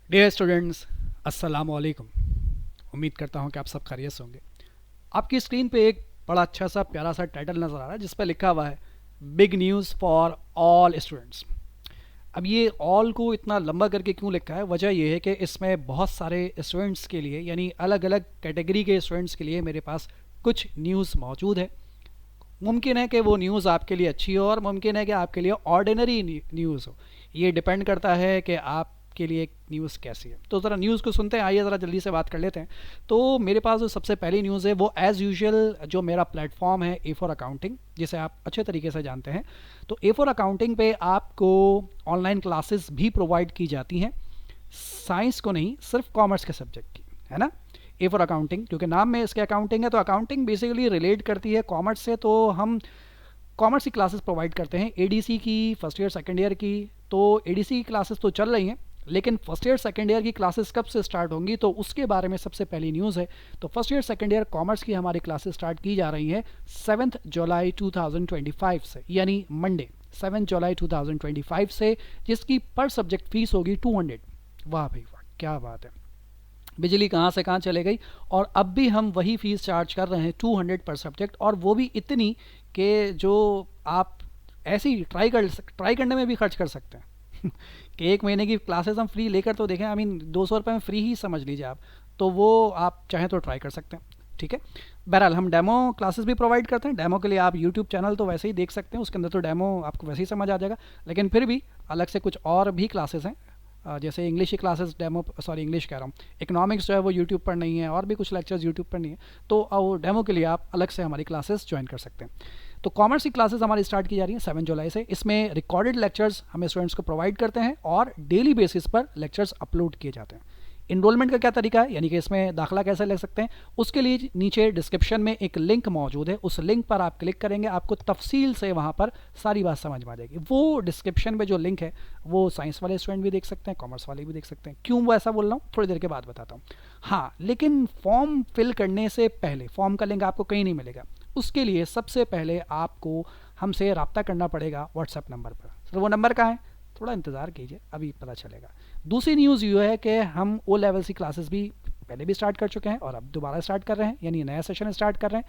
Dear students, अस्सलाम वालेकुम। उम्मीद करता हूँ कि आप सब खैरियत से होंगे। आपकी स्क्रीन पे एक बड़ा अच्छा सा प्यारा सा टाइटल नज़र आ रहा है जिस पर लिखा हुआ है big news for all students. अब ये ऑल को इतना लंबा करके क्यों लिखा है? वजह यह है कि इसमें बहुत सारे स्टूडेंट्स के लिए, यानी अलग अलग कैटेगरी के स्टूडेंट्स के लिए मेरे पास कुछ न्यूज़ मौजूद है। मुमकिन है कि वो न्यूज़ आपके लिए अच्छी हो और मुमकिन है कि आपके लिए ऑर्डिनरी न्यूज़ हो। ये डिपेंड करता है कि आपके लिए न्यूज़ कैसी है। तो ज़रा न्यूज़ को सुनते हैं, आइए ज़रा जल्दी से बात कर लेते हैं। तो मेरे पास जो सबसे पहली न्यूज़ है वो एज़ यूजुअल जो मेरा प्लेटफॉर्म है ए फॉर अकाउंटिंग, जिसे आप अच्छे तरीके से जानते हैं। तो ए फॉर अकाउंटिंग पे आपको ऑनलाइन क्लासेस भी प्रोवाइड की जाती हैं, साइंस को नहीं, सिर्फ कॉमर्स के सब्जेक्ट की, है ना। ए फॉर अकाउंटिंग, क्योंकि नाम में इसके अकाउंटिंग है, तो अकाउंटिंग बेसिकली रिलेट करती है कॉमर्स से। तो हम कॉमर्स की क्लासेस प्रोवाइड करते हैं, एडीसी की, फर्स्ट ईयर सेकंड ईयर की। तो एडीसी की क्लासेस तो चल रही हैं, लेकिन फर्स्ट ईयर सेकंड ईयर की क्लासेस कब से स्टार्ट होंगी, तो उसके बारे में सबसे पहली न्यूज़ है। तो first year second year commerce की हमारी क्लासेस स्टार्ट की जा रही हैं 7 जुलाई 2025 से, यानी मंडे 7 जुलाई 2025 से, जिसकी पर सब्जेक्ट फीस होगी 200। वाह भाई वाह, क्या बात है। बिजली कहाँ से कहाँ चले गई। और अब भी हम वही फीस चार्ज कर रहे हैं 200 पर सब्जेक्ट, और वो भी इतनी कि जो आप ऐसे ही ट्राई करने में भी खर्च कर सकते हैं। कि एक महीने की क्लासेस हम फ्री लेकर तो देखें, आई मीन 200 रुपये में फ्री ही समझ लीजिए आप। तो वो आप चाहें तो ट्राई कर सकते हैं, ठीक है। बहरहाल हम डेमो क्लासेस भी प्रोवाइड करते हैं। डेमो के लिए आप यूट्यूब चैनल तो वैसे ही देख सकते हैं, उसके अंदर तो डेमो आपको वैसे ही समझ आ जाएगा। लेकिन फिर भी अलग से कुछ और भी क्लासेस हैं, जैसे इंग्लिश की क्लासेस डेमो, सॉरी इंग्लिश कह रहा हूँ, इकोनॉमिक्स जो है वो यूट्यूब पर नहीं है, और भी कुछ लेक्चर्स यूट्यूब पर नहीं है। तो वो डेमो के लिए आप अलग से हमारी क्लासेस ज्वाइन कर सकते हैं। तो कॉमर्स की क्लासेस हमारी स्टार्ट की जा रही हैं 7 जुलाई से। इसमें रिकॉर्डेड लेक्चर्स हम स्टूडेंट्स को प्रोवाइड करते हैं और डेली बेसिस पर लेक्चर्स अपलोड किए जाते हैं। इनरोलमेंट का क्या तरीका है, यानी कि इसमें दाखिला कैसे ले सकते हैं, उसके लिए नीचे डिस्क्रिप्शन में एक लिंक मौजूद है। उस लिंक पर आप क्लिक करेंगे, आपको तफसील से वहाँ पर सारी बात समझ में आ जाएगी। वो डिस्क्रिप्शन में जो लिंक है वो साइंस वाले स्टूडेंट भी देख सकते हैं, कॉमर्स वाले भी देख सकते हैं। क्यों वो ऐसा बोल रहा हूँ, थोड़ी देर के बाद बताता हूँ। हाँ, लेकिन फॉर्म फिल करने से पहले, फॉर्म का लिंक आपको कहीं नहीं मिलेगा, उसके लिए सबसे पहले आपको हमसे रब्ता करना पड़ेगा व्हाट्सएप नंबर पर। तो वो नंबर कहाँ है, थोड़ा इंतज़ार कीजिए, अभी पता चलेगा। दूसरी न्यूज़ ये है कि हम ओ लेवल की क्लासेस भी पहले भी स्टार्ट कर चुके हैं और अब दोबारा स्टार्ट कर रहे हैं, यानी नया सेशन स्टार्ट कर रहे हैं।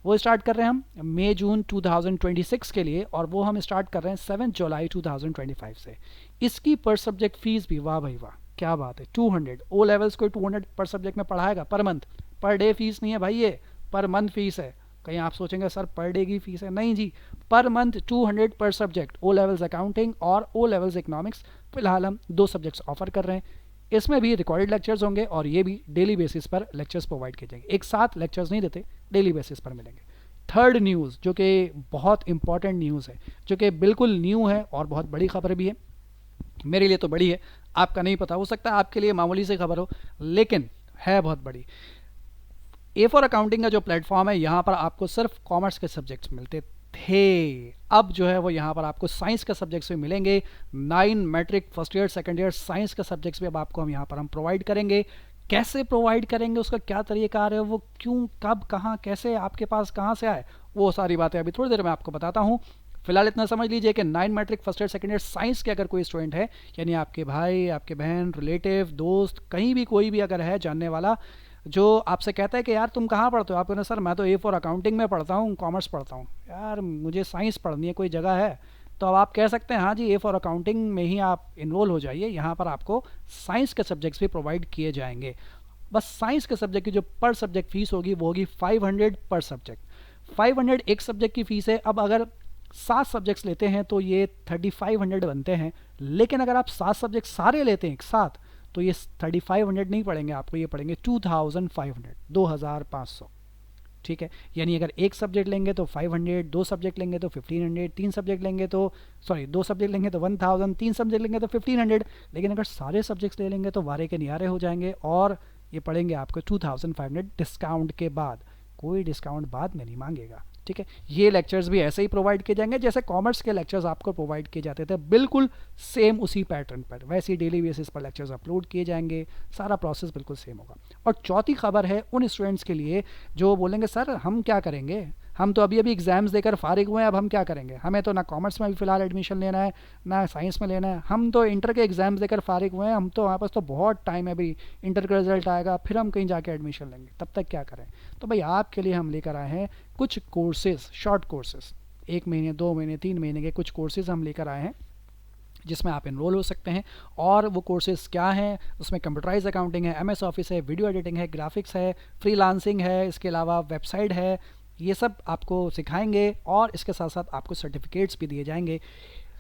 वो स्टार्ट कर रहे हैं हम मई जून 2026 के लिए, और वो हम स्टार्ट कर रहे हैं 7 जुलाई 2025 से। इसकी पर सब्जेक्ट फ़ीस भी, वाह भाई वाह, क्या बात है, 200। ओ लेवल्स को 200 पर सब्जेक्ट में पढ़ाएगा per month. Per day fees नहीं है भाई, ये पर मंथ फीस है। कहीं आप सोचेंगे सर पर डे की फीस है, नहीं जी, पर मंथ 200 पर सब्जेक्ट। ओ लेवल्स अकाउंटिंग और ओ लेवल्स इकोनॉमिक्स, फिलहाल हम 2 सब्जेक्ट्स ऑफर कर रहे हैं। इसमें भी रिकॉर्डेड लेक्चर्स होंगे और ये भी डेली बेसिस पर लेक्चर्स प्रोवाइड किए जाएंगे। एक साथ लेक्चर्स नहीं देते, डेली बेसिस पर मिलेंगे। थर्ड न्यूज़ जो कि बहुत इंपॉर्टेंट न्यूज़ है, जो कि बिल्कुल न्यू है और बहुत बड़ी खबर भी है। मेरे लिए तो बड़ी है, आपका नहीं पता, हो सकता है आपके लिए मामूली से खबर हो, लेकिन है बहुत बड़ी। ए फॉर अकाउंटिंग का जो प्लेटफॉर्म है, यहाँ पर आपको सिर्फ कॉमर्स के सब्जेक्ट्स मिलते थे। अब जो है वो यहाँ पर आपको साइंस के सब्जेक्ट्स भी मिलेंगे। 9 matric, first year second year science के सब्जेक्ट्स भी अब आपको हम यहाँ पर हम प्रोवाइड करेंगे। कैसे प्रोवाइड करेंगे, उसका क्या तरीका है, वो क्यों, कब, कहाँ, कैसे, आपके पास कहाँ से आए, वो सारी बातें अभी थोड़ी देर में आपको बताता हूँ। फिलहाल इतना समझ लीजिए कि 9 matric, first year second year science के अगर कोई स्टूडेंट है, यानी आपके भाई, आपके बहन, रिलेटिव, दोस्त, कहीं भी कोई भी अगर है जानने वाला, जो आपसे कहता है कि यार तुम कहाँ पढ़ते हो, आप कहते सर मैं तो ए फॉर अकाउंटिंग में पढ़ता हूँ, कॉमर्स पढ़ता हूँ, यार मुझे साइंस पढ़नी है, कोई जगह है, तो अब आप कह सकते हैं हाँ जी, ए फॉर अकाउंटिंग में ही आप इनरोल हो जाइए। यहाँ पर आपको साइंस के सब्जेक्ट्स भी प्रोवाइड किए जाएंगे। बस साइंस के सब्जेक्ट की जो पर सब्जेक्ट फीस होगी वो होगी 500 पर सब्जेक्ट। 500 एक सब्जेक्ट की फ़ीस है। अब अगर 7 सब्जेक्ट्स लेते हैं तो ये 3500 बनते हैं, लेकिन अगर आप 7 सब्जेक्ट सारे लेते हैं एक साथ तो ये 3500 नहीं पड़ेंगे आपको, ये पड़ेंगे 2500, 2500, ठीक है। यानी अगर एक सब्जेक्ट लेंगे तो 500, 2 सब्जेक्ट लेंगे तो 1500, 3 सब्जेक्ट लेंगे तो, सॉरी 2 सब्जेक्ट लेंगे तो 1000, 3 सब्जेक्ट लेंगे तो 1500, लेकिन अगर सारे सब्जेक्ट्स ले लेंगे तो वारे के नियारे हो जाएंगे और ये पड़ेंगे आपको 2500 डिस्काउंट के बाद। कोई डिस्काउंट बाद में नहीं मांगेगा, ठीक है। ये लेक्चर्स भी ऐसे ही प्रोवाइड किए जाएंगे जैसे कॉमर्स के लेक्चर्स आपको प्रोवाइड किए जाते थे, बिल्कुल सेम उसी पैटर्न पर, वैसे ही डेली बेसिस पर लेक्चर्स अपलोड किए जाएंगे। सारा प्रोसेस बिल्कुल सेम होगा। और चौथी खबर है उन स्टूडेंट्स के लिए जो बोलेंगे सर हम क्या करेंगे, हम तो अभी अभी एग्ज़ाम्स देकर फारिग हुए हैं, अब हम क्या करेंगे? हमें तो ना कॉमर्स में अभी फ़िलहाल एडमिशन लेना है, ना साइंस में लेना है। हम तो इंटर के एग्ज़ाम्स देकर फारिग हुए हैं, हम तो हमारे पास तो बहुत टाइम है, अभी इंटर का रिजल्ट आएगा फिर हम कहीं जाके एडमिशन लेंगे, तब तक क्या करें? तो भाई आपके लिए हम लेकर आए हैं कुछ कोर्सेज़, शॉर्ट कोर्सेज़, 1 महीने, 2 महीने, 3 महीने के कुछ कोर्सेज़ हम लेकर आए हैं जिसमें आप इनरोल हो सकते हैं। और वो कोर्सेज़ क्या हैं? उसमें कंप्यूटराइज अकाउंटिंग है, एमएस ऑफिस है, वीडियो एडिटिंग है, ग्राफिक्स है, फ्रीलांसिंग है, इसके अलावा वेबसाइट है। ये सब आपको सिखाएंगे और इसके साथ साथ आपको सर्टिफिकेट्स भी दिए जाएंगे।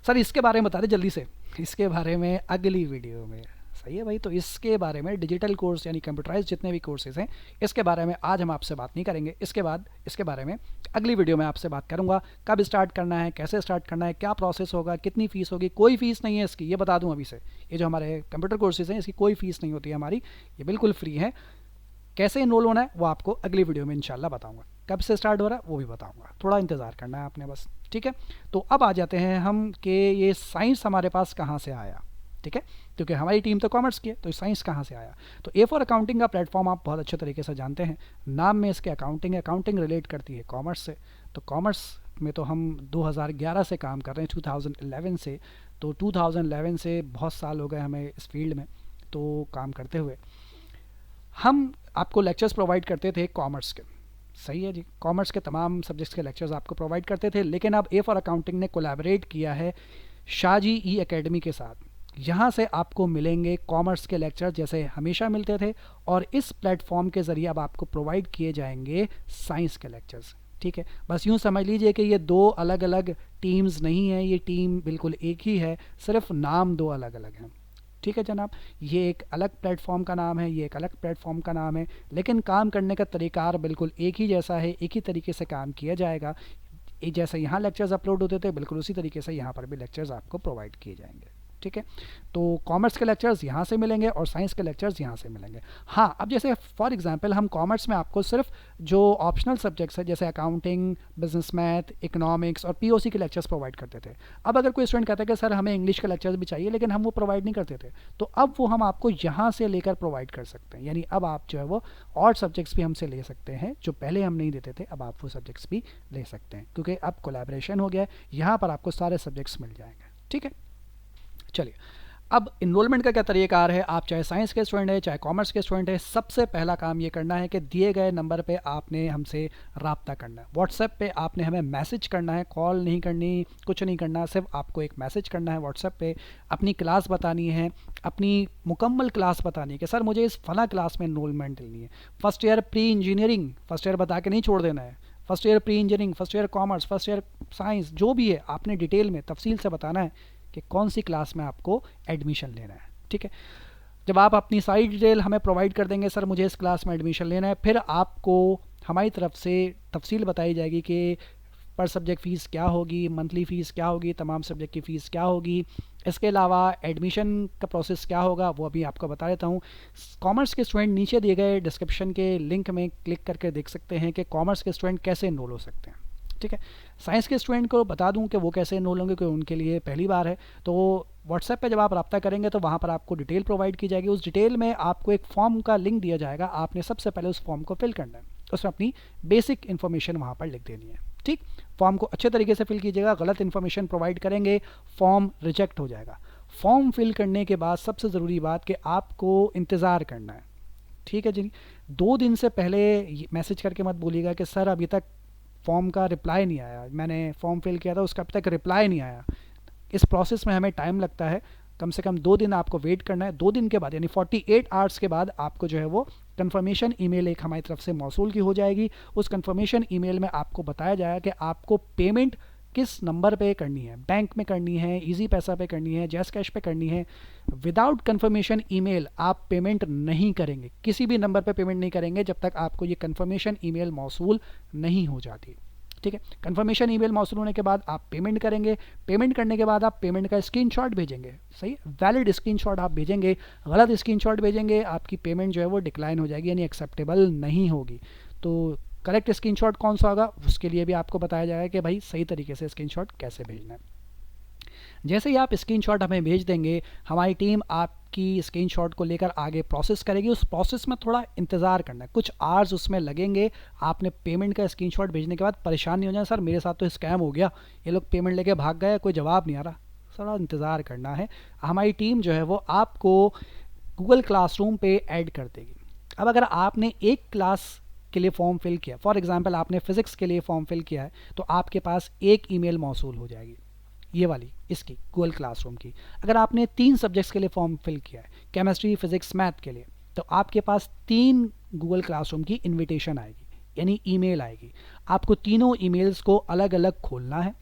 सर इसके बारे में बता दें जल्दी से, इसके बारे में अगली वीडियो में। सही है भाई, तो इसके बारे में डिजिटल कोर्स यानी कंप्यूटराइज जितने भी कोर्सेज हैं इसके बारे में आज हम आपसे बात नहीं करेंगे। इसके बाद इसके बारे में अगली वीडियो में आपसे बात करूंगा। कब स्टार्ट करना है, कैसे स्टार्ट करना है, क्या प्रोसेस होगा, कितनी फ़ीस होगी। कोई फ़ीस नहीं है इसकी, ये बता दूं अभी से। ये जो हमारे कंप्यूटर कोर्सेज हैं इसकी कोई फ़ीस नहीं होती है हमारी, ये बिल्कुल फ्री है। कैसे इनरोल होना है वो आपको अगली वीडियो में इंशाल्लाह बताऊंगा। कब से स्टार्ट हो रहा है वो भी बताऊंगा, थोड़ा इंतज़ार करना है आपने बस। ठीक है, तो अब आ जाते हैं हम कि ये साइंस हमारे पास कहाँ से आया। ठीक है, क्योंकि हमारी टीम तो कॉमर्स की है, तो साइंस कहाँ से आया? तो ए फॉर अकाउंटिंग का प्लेटफॉर्म आप बहुत अच्छे तरीके से जानते हैं, नाम में इसके अकाउंटिंग है, अकाउंटिंग रिलेट करती है कॉमर्स से। तो कॉमर्स में तो हम 2011 से काम कर रहे हैं, 2011 से। तो 2011 से बहुत साल हो गए हमें इस फील्ड में तो काम करते हुए। हम आपको लेक्चर्स प्रोवाइड करते थे कॉमर्स के, सही है जी, कॉमर्स के तमाम सब्जेक्ट्स के लेक्चर्स आपको प्रोवाइड करते थे। लेकिन अब ए फॉर अकाउंटिंग ने कोलैबोरेट किया है शाजी ई एकेडमी के साथ। यहाँ से आपको मिलेंगे कॉमर्स के लेक्चर जैसे हमेशा मिलते थे, और इस प्लेटफॉर्म के ज़रिए अब आपको प्रोवाइड किए जाएंगे साइंस के लेक्चर्स। ठीक है, बस यूँ समझ लीजिए कि ये दो अलग अलग टीम्स नहीं है, ये टीम बिल्कुल एक ही है, सिर्फ नाम दो अलग अलग हैं। ठीक है जनाब, ये एक अलग प्लेटफॉर्म का नाम है, ये एक अलग प्लेटफॉर्म का नाम है, लेकिन काम करने का तरीक़ार बिल्कुल एक ही जैसा है, एक ही तरीके से काम किया जाएगा। जैसे यहाँ लेक्चर्स अपलोड होते थे बिल्कुल उसी तरीके से यहाँ पर भी लेक्चर्स आपको प्रोवाइड किए जाएंगे। ठीक है, तो कॉमर्स के लेक्चर्स यहाँ से मिलेंगे और साइंस के लेक्चर्स यहाँ से मिलेंगे। हाँ, अब जैसे फॉर एग्जांपल हम कॉमर्स में आपको सिर्फ जो ऑप्शनल सब्जेक्ट्स है जैसे अकाउंटिंग, बिजनेस मैथ, इकोनॉमिक्स और पीओसी के लेक्चर्स प्रोवाइड करते थे। अब अगर कोई स्टूडेंट कहता है कि सर हमें इंग्लिश के लेक्चर्स भी चाहिए, लेकिन हम वो प्रोवाइड नहीं करते थे, तो अब वो हम आपको यहाँ से लेकर प्रोवाइड कर सकते हैं। यानी अब आप जो है वो और सब्जेक्ट्स भी हमसे ले सकते हैं जो पहले हम नहीं देते थे, अब आप वो सब्जेक्ट्स भी ले सकते हैं क्योंकि अब कोलैबोरेशन हो गया है, यहाँ पर आपको सारे सब्जेक्ट्स मिल जाएंगे। ठीक है, चलिए अब इनरोलमेंट का क्या तरीक़ाकार है। आप चाहे साइंस के स्टूडेंट है चाहे कॉमर्स के स्टूडेंट है, सबसे पहला काम ये करना है कि दिए गए नंबर पे आपने हमसे रब्ता करना है। व्हाट्सएप पे आपने हमें मैसेज करना है, कॉल नहीं करनी, कुछ नहीं करना, सिर्फ आपको एक मैसेज करना है व्हाट्सएप पे। अपनी क्लास बतानी है, अपनी मुकम्मल क्लास बतानी है कि सर मुझे इस फला क्लास में इनरोलमेंट लेनी है। First year pre engineering, first year बता के नहीं छोड़ देना है, first year pre engineering, first year commerce, first year science, जो भी है आपने डिटेल में तफसील से बताना है कि कौन सी क्लास में आपको एडमिशन लेना है। ठीक है, जब आप अपनी सारी डिटेल हमें प्रोवाइड कर देंगे, सर मुझे इस क्लास में एडमिशन लेना है, फिर आपको हमारी तरफ से तफसील बताई जाएगी कि पर सब्जेक्ट फ़ीस क्या होगी, मंथली फ़ीस क्या होगी, तमाम सब्जेक्ट की फ़ीस क्या होगी। इसके अलावा एडमिशन का प्रोसेस क्या होगा वो अभी आपको बता देता हूँ। कॉमर्स के स्टूडेंट नीचे दिए गए डिस्क्रिप्शन के लिंक में क्लिक करके देख सकते हैं कि कॉमर्स के स्टूडेंट कैसे इनरोल हो सकते हैं। ठीक है, साइंस के स्टूडेंट को बता दूं कि वो कैसे इनरोल होंगे क्योंकि उनके लिए पहली बार है। तो व्हाट्सएप पे जब आप रब्ता करेंगे तो वहाँ पर आपको डिटेल प्रोवाइड की जाएगी। उस डिटेल में आपको एक फॉर्म का लिंक दिया जाएगा, आपने सबसे पहले उस फॉर्म को फिल करना है, उसमें अपनी बेसिक इन्फॉर्मेशन वहाँ पर लिख देनी है। ठीक, फॉर्म को अच्छे तरीके से फिल कीजिएगा, गलत इन्फॉर्मेशन प्रोवाइड करेंगे फॉर्म रिजेक्ट हो जाएगा। फॉर्म फिल करने के बाद सबसे ज़रूरी बात कि आपको इंतज़ार करना है। ठीक है जी, 2 दिन से पहले मैसेज करके मत बोलिएगा कि सर अभी तक फॉर्म का रिप्लाई नहीं आया, मैंने फॉर्म फिल किया था उसका अभी तक रिप्लाई नहीं आया। इस प्रोसेस में हमें टाइम लगता है, कम से कम 2 दिन आपको वेट करना है। 2 दिन के बाद यानी 48 आवर्स के बाद आपको जो है वो कंफर्मेशन ईमेल एक हमारी तरफ से मौसूल की हो जाएगी। उस कंफर्मेशन ईमेल में आपको बताया जाएगा कि आपको पेमेंट किस नंबर पे करनी है, बैंक में करनी है, इजी पैसा पे करनी है, जैस कैश पे करनी है। विदाउट कंफर्मेशन ईमेल आप पेमेंट नहीं करेंगे, किसी भी नंबर पे पेमेंट नहीं करेंगे जब तक आपको ये कंफर्मेशन ईमेल मौसूल नहीं हो जाती। ठीक है, कंफर्मेशन ईमेल मौसूल होने के बाद आप पेमेंट करेंगे। पेमेंट करने के बाद आप पेमेंट का स्क्रीनशॉट भेजेंगे, सही वैलिड स्क्रीनशॉट आप भेजेंगे। गलत स्क्रीनशॉट भेजेंगे आपकी पेमेंट जो है वो डिक्लाइन हो जाएगी यानी एक्सेप्टेबल नहीं होगी। तो करेक्ट स्क्रीनशॉट कौन सा होगा उसके लिए भी आपको बताया जाएगा कि भाई सही तरीके से स्क्रीनशॉट कैसे भेजना है। जैसे ही आप स्क्रीनशॉट हमें भेज देंगे, हमारी टीम आपकी स्क्रीनशॉट को लेकर आगे प्रोसेस करेगी। उस प्रोसेस में थोड़ा इंतज़ार करना है, कुछ आवर्स उसमें लगेंगे। आपने पेमेंट का स्क्रीनशॉट भेजने के बाद परेशान नहीं हो जाए, सर मेरे साथ तो स्कैम हो गया, ये लोग पेमेंट लेके भाग गए, कोई जवाब नहीं आ रहा। थोड़ा इंतज़ार करना है, हमारी टीम जो है वो आपको गूगल क्लासरूम पे ऐड कर देगी। अब अगर आपने एक क्लास के लिए फॉर्म फिल किया, फॉर एग्जांपल आपने फ़िज़िक्स के लिए फॉर्म फिल किया है, तो आपके पास एक ईमेल मौसूल हो जाएगी, ये वाली इसकी गूगल क्लासरूम की। अगर आपने 3 सब्जेक्ट्स के लिए फॉर्म फिल किया है, केमिस्ट्री, फिज़िक्स, मैथ के लिए, तो आपके पास 3 गूगल क्लासरूम की इनविटेशन आएगी, यानी ईमेल आएगी। आपको तीनों ईमेल्स को अलग अलग खोलना है।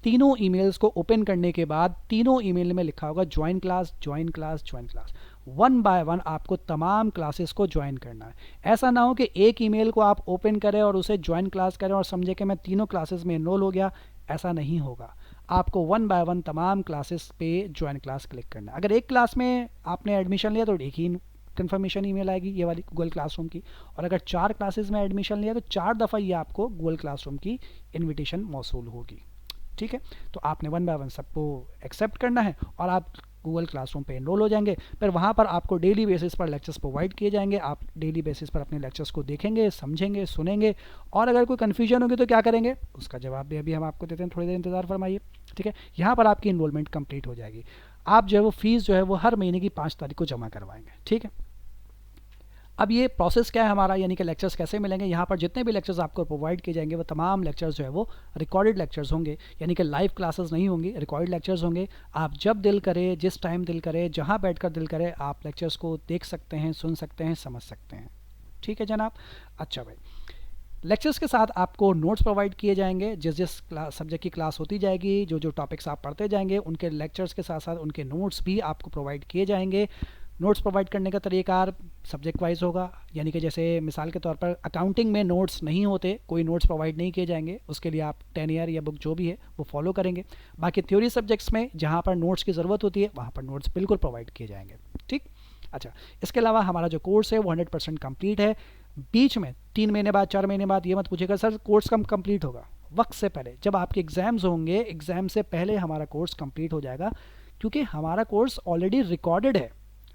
तीनों ईमेल्स को ओपन करने के बाद तीनों ईमेल में लिखा होगा join class, join class, join class. One by one आपको तमाम क्लासेस को ज्वाइन करना है। ऐसा ना हो कि एक ईमेल को आप ओपन करें और उसे ज्वाइन क्लास करें और समझे कि मैं तीनों क्लासेस में एनरोल हो गया, ऐसा नहीं होगा। आपको वन बाय वन तमाम क्लासेस पे ज्वाइन क्लास क्लिक करना है। अगर एक क्लास में आपने एडमिशन लिया तो एक ही कन्फर्मेशन ईमेल आएगी, ये वाली गूगल क्लासरूम की। और अगर 4 क्लासेस में एडमिशन लिया तो 4 दफ़ा ये आपको गूगल क्लासरूम की इन्विटेशन मौसूल होगी। ठीक है, तो आपने वन बाय वन सबको एक्सेप्ट करना है और आप गूगल क्लासरूम पे एनरोल हो जाएंगे। फिर वहाँ पर आपको डेली बेसिस पर लेक्चर्स प्रोवाइड किए जाएंगे। आप डेली बेसिस पर अपने लेक्चर्स को देखेंगे, समझेंगे, सुनेंगे, और अगर कोई कन्फ्यूजन होगी तो क्या करेंगे, उसका जवाब भी अभी हम आपको देते हैं, थोड़ी देर इंतजार फरमाइए। ठीक है, यहाँ पर आपकी इन्रोलमेंट कंप्लीट हो जाएगी। आप जो है वो फीस जो है वो हर महीने की 5 तारीख को जमा करवाएंगे। ठीक है, अब ये प्रोसेस क्या है हमारा, यानी कि लेक्चर्स कैसे मिलेंगे। यहाँ पर जितने भी लेक्चर्स आपको प्रोवाइड किए जाएंगे वो तमाम लेक्चर्स जो है वो रिकॉर्डेड लेक्चर्स होंगे, यानी कि लाइव क्लासेस नहीं होंगी, रिकॉर्डेड लेक्चर्स होंगे। आप जब दिल करे, जिस टाइम दिल करे, जहाँ बैठकर दिल करे, आप लेक्चर्स को देख सकते हैं, सुन सकते हैं, समझ सकते हैं। ठीक है जनाब। अच्छा भाई, लेक्चर्स के साथ आपको नोट्स प्रोवाइड किए जाएंगे। जिस जिस सब्जेक्ट की क्लास होती जाएगी, जो जो टॉपिक्स आप पढ़ते जाएंगे, उनके लेक्चर्स के साथ साथ उनके नोट्स भी आपको प्रोवाइड किए जाएंगे। नोट्स प्रोवाइड करने का तरीक़ार सब्जेक्ट वाइज होगा, यानी कि जैसे मिसाल के तौर पर अकाउंटिंग में नोट्स नहीं होते, कोई नोट्स प्रोवाइड नहीं किए जाएंगे, उसके लिए आप 10 ईयर या बुक जो भी है वो फॉलो करेंगे। बाकी थ्योरी सब्जेक्ट्स में जहाँ पर नोट्स की ज़रूरत होती है वहाँ पर नोट्स बिल्कुल प्रोवाइड किए जाएंगे। ठीक, अच्छा, इसके अलावा हमारा जो कोर्स है वो 100% कम्प्लीट है। बीच में 3 महीने बाद, 4 महीने बाद ये मत पूछेगा सर कोर्स कब कंप्लीट होगा। वक्त से पहले, जब आपके एग्ज़ाम्स होंगे, एग्ज़ाम से पहले हमारा कोर्स कंप्लीट हो जाएगा, क्योंकि हमारा कोर्स ऑलरेडी रिकॉर्डेड है।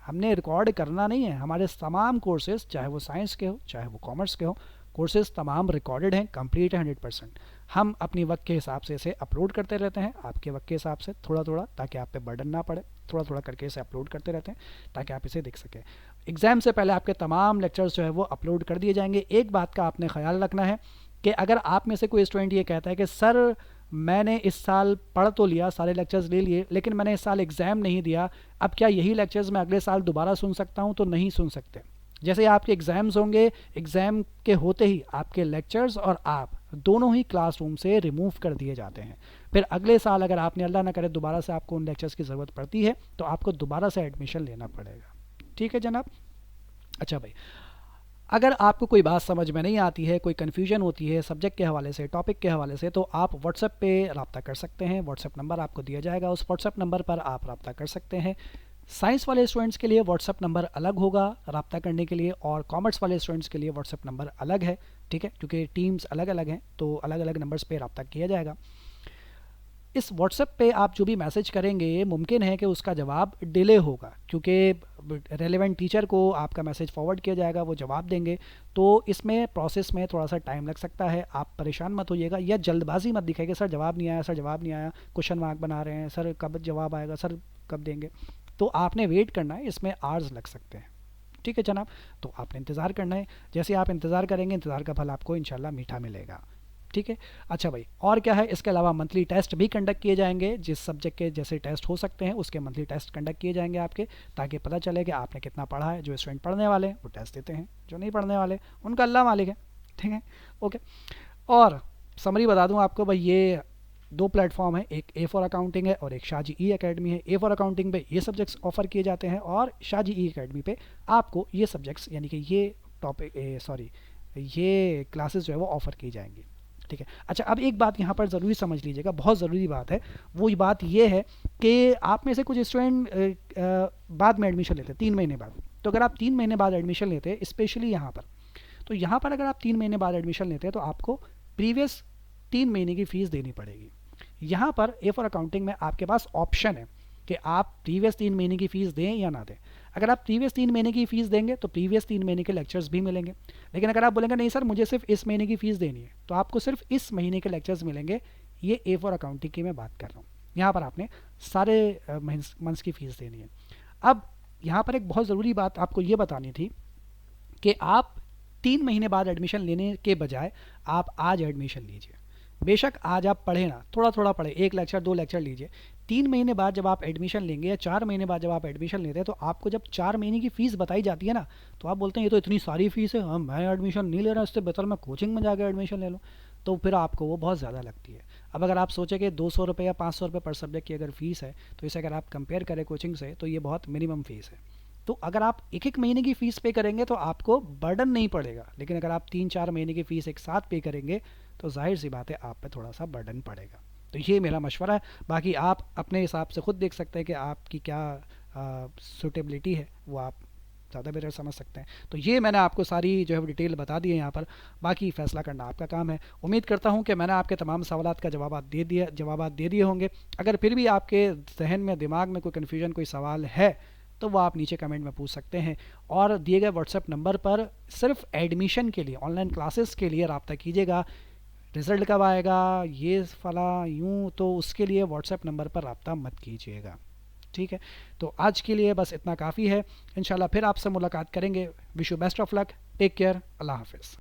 हमने रिकॉर्ड करना नहीं है। हमारे तमाम कोर्सेज, चाहे वो साइंस के हो, चाहे वो कॉमर्स के हो, कोर्सेज तमाम रिकॉर्डेड हैं, कंप्लीट है 100%। हम अपनी वक्त के हिसाब से इसे अपलोड करते रहते हैं, आपके वक्त के हिसाब से थोड़ा थोड़ा, ताकि आप पे बर्डन ना पड़े। थोड़ा थोड़ा करके इसे अपलोड करते रहते हैं ताकि आप इसे देख सकें। एग्ज़ाम से पहले आपके तमाम लेक्चर्स जो है वो अपलोड कर दिए जाएंगे। एक बात का आपने ख्याल रखना है कि अगर आप में से कोई स्टूडेंट ये कहता है कि सर मैंने इस साल पढ़ तो लिया, सारे लेक्चर्स ले लिए, लेकिन मैंने इस साल एग्ज़ाम नहीं दिया, अब क्या यही लेक्चर्स मैं अगले साल दोबारा सुन सकता हूँ? तो नहीं सुन सकते। जैसे ही आपके एग्ज़ाम्स होंगे, एग्ज़ाम के होते ही आपके लेक्चर्स और आप दोनों ही क्लासरूम से रिमूव कर दिए जाते हैं। फिर अगले साल अगर आपने, अल्लाह ना करे, दोबारा से आपको उन लेक्चर्स की ज़रूरत पड़ती है तो आपको दोबारा से एडमिशन लेना पड़ेगा। ठीक है जनाब। अच्छा भाई, अगर आपको कोई बात समझ में नहीं आती है, कोई कन्फ्यूजन होती है सब्जेक्ट के हवाले से, टॉपिक के हवाले से, तो आप व्हाट्सएप पे रब्ता कर सकते हैं। व्हाट्सएप नंबर आपको दिया जाएगा, उस व्हाट्सएप नंबर पर आप रब्ता कर सकते हैं। साइंस वाले स्टूडेंट्स के लिए व्हाट्सएप नंबर अलग होगा रब्ता करने के लिए, और कॉमर्स वाले स्टूडेंट्स के लिए व्हाट्सएप नंबर अलग है। ठीक है, क्योंकि टीम्स अलग अलग हैं तो अलग अलग नंबर्स पे रब्ता किया जाएगा। इस व्हाट्सएप पे आप जो भी मैसेज करेंगे मुमकिन है कि उसका जवाब डिले होगा, क्योंकि रेलेवेंट टीचर को आपका मैसेज फॉरवर्ड किया जाएगा, वो जवाब देंगे, तो इसमें प्रोसेस में थोड़ा सा टाइम लग सकता है। आप परेशान मत होइएगा या जल्दबाजी मत दिखाइए, सर जवाब नहीं आया, सर जवाब नहीं आया, क्वेश्चन मार्क बना रहे हैं, सर कब जवाब आएगा, सर कब देंगे। तो आपने वेट करना है, इसमें आवर्स लग सकते हैं। ठीक है जनाब, तो आपने इंतज़ार करना है। जैसे आप इंतज़ार करेंगे, इंतज़ार का फल आपको इंशाल्लाह मीठा मिलेगा। ठीक है। अच्छा भाई, और क्या है, इसके अलावा मंथली टेस्ट भी कंडक्ट किए जाएंगे। जिस सब्जेक्ट के जैसे टेस्ट हो सकते हैं उसके मंथली टेस्ट कंडक्ट किए जाएंगे आपके, ताकि पता चले कि आपने कितना पढ़ा है। जो स्टूडेंट पढ़ने वाले हैं वो टेस्ट देते हैं, जो नहीं पढ़ने वाले उनका अल्लाह मालिक है। ठीक है, ओके। और समरी बता दूं आपको भाई, ये 2 प्लेटफॉर्म है, एक ए फॉर अकाउंटिंग है और एक शाजी ई अकेडमी है। ए फॉर अकाउंटिंग पे ये सब्जेक्ट्स ऑफर किए जाते हैं और शाजी ई अकेडमी पे आपको ये सब्जेक्ट्स यानी कि ये टॉपिक ये क्लासेस जो है वो ऑफ़र की जाएंगी। ठीक है। अच्छा, अब एक बात यहाँ पर ज़रूरी समझ लीजिएगा, बहुत ज़रूरी बात है। वो बात ये है कि आप में से कुछ स्टूडेंट बाद में एडमिशन लेते हैं 3 महीने बाद। तो अगर आप 3 महीने बाद एडमिशन लेते हैं, स्पेशली यहाँ पर, तो यहाँ पर अगर आप 3 महीने बाद एडमिशन लेते हैं तो आपको प्रीवियस 3 महीने की फ़ीस देनी पड़ेगी। यहाँ पर ए फॉर अकाउंटिंग में आपके पास ऑप्शन है कि आप प्रीवियस 3 महीने की फ़ीस दें या ना दें। अगर आप प्रीवियस 3 महीने की फ़ीस देंगे तो प्रीवियस 3 महीने के लेक्चर्स भी मिलेंगे। लेकिन अगर आप बोलेंगे नहीं सर मुझे सिर्फ इस महीने की फ़ीस देनी है, तो आपको सिर्फ इस महीने के लेक्चर्स मिलेंगे। ये ए फॉर अकाउंटिंग की मैं बात कर रहा हूँ। यहाँ पर आपने सारे मंथ्स की फ़ीस देनी है। अब यहाँ पर एक बहुत ज़रूरी बात आपको ये बतानी थी कि आप 3 महीने बाद एडमिशन लेने के बजाय आप आज एडमिशन लीजिए। बेशक आज आप पढ़े ना, थोड़ा थोड़ा पढ़े, 1 लेक्चर 2 लेक्चर लीजिए। 3 महीने बाद जब आप एडमिशन लेंगे या 4 महीने बाद जब आप एडमिशन लेते हैं, तो आपको जब 4 महीने की फ़ीस बताई जाती है ना, तो आप बोलते हैं ये तो इतनी सारी फ़ीस है, हम मैं एडमिशन नहीं ले रहा, इससे बेहतर मैं कोचिंग में जाकर एडमिशन ले लूँ। तो फिर आपको वो बहुत ज़्यादा लगती है। अब अगर आप सोचें कि 200 रुपये या 500 रुपये पर सब्जेक्ट की अगर फ़ीस है, तो इसे अगर आप कंपेयर करें कोचिंग से, तो ये बहुत मिनिमम फ़ीस है। तो अगर आप एक एक महीने की फ़ीस पे करेंगे तो आपको बर्डन नहीं पड़ेगा, लेकिन अगर आप 3-4 महीने की फ़ीस एक साथ पे करेंगे तो जाहिर सी बात है आप पे थोड़ा सा बर्डन पड़ेगा। तो ये मेरा मशवरा है। बाकी आप अपने हिसाब से ख़ुद देख सकते हैं कि आपकी क्या सूटेबिलिटी है, वो आप ज़्यादा बेहतर समझ सकते हैं। तो ये मैंने आपको सारी जो है डिटेल बता दी है यहाँ पर। बाकी फ़ैसला करना आपका काम है। उम्मीद करता हूँ कि मैंने आपके तमाम सवालात का जवाब दे दिए होंगे। अगर फिर भी आपके जहन में, दिमाग में कोई कन्फ्यूजन, कोई सवाल है, तो वो आप नीचे कमेंट में पूछ सकते हैं। और दिए गए व्हाट्सएप नंबर पर सिर्फ एडमिशन के लिए, ऑनलाइन क्लासेस के लिए रब्ता कीजिएगा। रिज़ल्ट कब आएगा, ये फला यूँ, तो उसके लिए व्हाट्सएप नंबर पर रब्ता मत कीजिएगा। ठीक है, तो आज के लिए बस इतना काफ़ी है। इंशाल्लाह फिर आपसे मुलाकात करेंगे। Wish you best of luck, take care, अल्लाह हाफिज़।